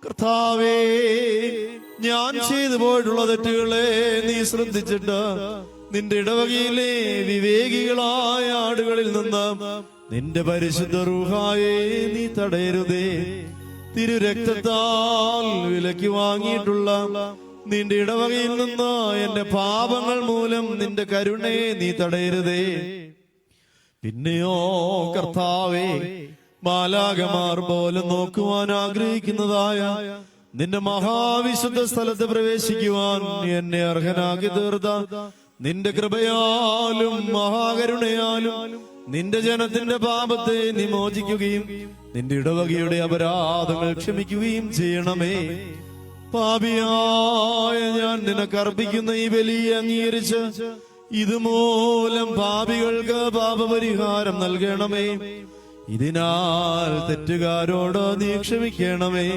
കർത്താവേ, ഞാൻ ചെയ്തു പോയിട്ടുള്ള തെറ്റുകളെ നീ ശ്രദ്ധിച്ചിട്ട് നിന്റെ ഇടവകയിലെ വിവേകികളായ ആടുകളിൽ നിന്ന് നിന്റെ പരിശുദ്ധ റൂഹായെ നീ തടയരുതേ. തിരുരക്തത്താൽ വിലയ്ക്ക് വാങ്ങിയിട്ടുള്ള നിന്റെ ഇടവകയിൽ നിന്ന് എന്റെ പാപങ്ങൾ മൂലം നിന്റെ കരുണയെ നീ തടയരുതേ. പിന്നെയോ കർത്താവേ, മാലാഖമാർ പോലെ നോക്കുവാൻ ആഗ്രഹിക്കുന്നതായ നിന്റെ മഹാവിശുദ്ധ സ്ഥലത്ത് പ്രവേശിക്കുവാൻ എന്നെ അർഹനാക്കി തീർത്ത നിന്റെ കൃപയാലും മഹാകരുണയാലും നിന്റെ ജനത്തിന്റെ പാപത്തെ നീ മോചിക്കുകയും നിന്റെ ഇടവകയുടെ അപരാധങ്ങൾ ക്ഷമിക്കുകയും ചെയ്യണമേ. പാപിയായ ഞാൻ നിനക്ക് അർപ്പിക്കുന്ന ഈ ബലി അംഗീകരിച്ച് ഇതുമൂലം പാപികൾക്ക് പാപപരിഹാരം നൽകണമേ. ഇതിനാൽ തെറ്റുകാരോട് നീ ക്ഷമിക്കണമേ.